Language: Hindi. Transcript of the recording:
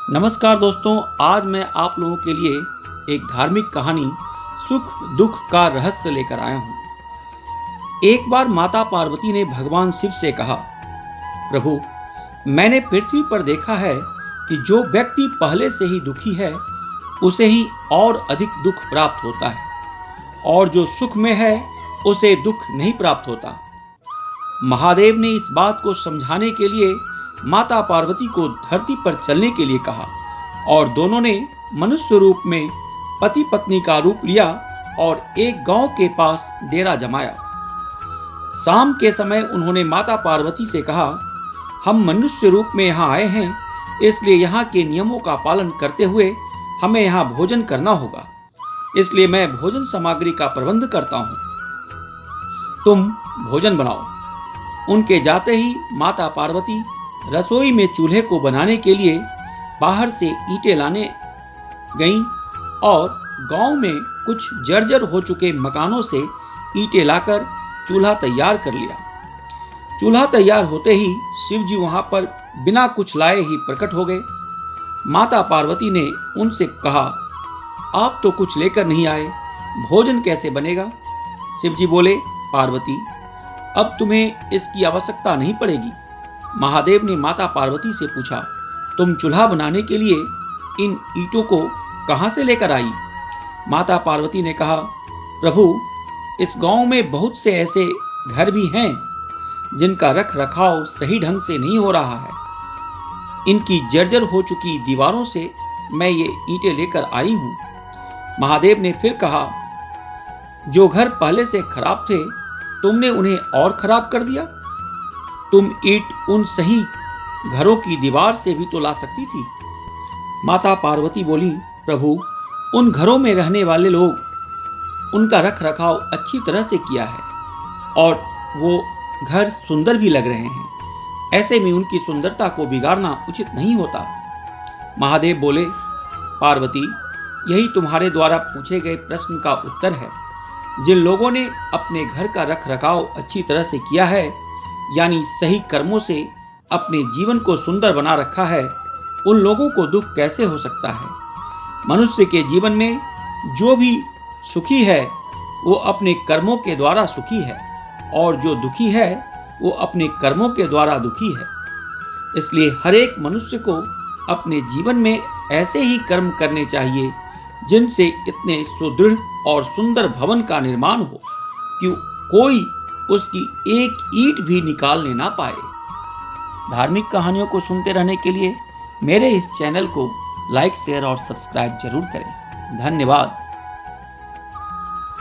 नमस्कार दोस्तों, आज मैं आप लोगों के लिए एक धार्मिक कहानी सुख दुख का रहस्य लेकर आया हूँ। एक बार माता पार्वती ने भगवान शिव से कहा, प्रभु, मैंने पृथ्वी पर देखा है कि जो व्यक्ति पहले से ही दुखी है उसे ही और अधिक दुख प्राप्त होता है, और जो सुख में है उसे दुख नहीं प्राप्त होता। महादेव ने इस बात को समझाने के लिए माता पार्वती को धरती पर चलने के लिए कहा, और दोनों ने मनुष्य रूप में पति पत्नी का रूप लिया और एक गांव के पास डेरा जमाया। शाम के समय उन्होंने माता पार्वती से कहा, हम मनुष्य रूप में यहाँ आए हैं, इसलिए यहाँ के नियमों का पालन करते हुए हमें यहाँ भोजन करना होगा, इसलिए मैं भोजन सामग्री का प्रबंध करता हूँ, तुम भोजन बनाओ। उनके जाते ही माता पार्वती रसोई में चूल्हे को बनाने के लिए बाहर से ईंटें लाने गईं और गांव में कुछ जर्जर हो चुके मकानों से ईंटें लाकर चूल्हा तैयार कर लिया। चूल्हा तैयार होते ही शिव जी वहां पर बिना कुछ लाए ही प्रकट हो गए। माता पार्वती ने उनसे कहा, आप तो कुछ लेकर नहीं आए, भोजन कैसे बनेगा? शिव जी बोले, पार्वती, अब तुम्हें इसकी आवश्यकता नहीं पड़ेगी। महादेव ने माता पार्वती से पूछा, तुम चूल्हा बनाने के लिए इन ईंटों को कहां से लेकर आई? माता पार्वती ने कहा, प्रभु, इस गांव में बहुत से ऐसे घर भी हैं जिनका रख रखाव सही ढंग से नहीं हो रहा है। इनकी जर्जर हो चुकी दीवारों से मैं ये ईंटें लेकर आई हूं। महादेव ने फिर कहा, जो घर पहले से खराब थे तुमने उन्हें और खराब कर दिया। तुम ईंट उन सही घरों की दीवार से भी तो ला सकती थी। माता पार्वती बोली, प्रभु, उन घरों में रहने वाले लोग उनका रख रखाव अच्छी तरह से किया है और वो घर सुंदर भी लग रहे हैं, ऐसे में उनकी सुंदरता को बिगाड़ना उचित नहीं होता। महादेव बोले, पार्वती, यही तुम्हारे द्वारा पूछे गए प्रश्न का उत्तर है। जिन लोगों ने अपने घर का रख रखाव अच्छी तरह से किया है, यानी सही कर्मों से अपने जीवन को सुंदर बना रखा है, उन लोगों को दुख कैसे हो सकता है? मनुष्य के जीवन में जो भी सुखी है वो अपने कर्मों के द्वारा सुखी है, और जो दुखी है वो अपने कर्मों के द्वारा दुखी है। इसलिए हर एक मनुष्य को अपने जीवन में ऐसे ही कर्म करने चाहिए जिनसे इतने सुदृढ़ और सुंदर भवन का निर्माण हो कि कोई उसकी एक ईंट भी निकालने ना पाए। धार्मिक कहानियों को सुनते रहने के लिए मेरे इस चैनल को लाइक, शेयर और सब्सक्राइब जरूर करें। धन्यवाद।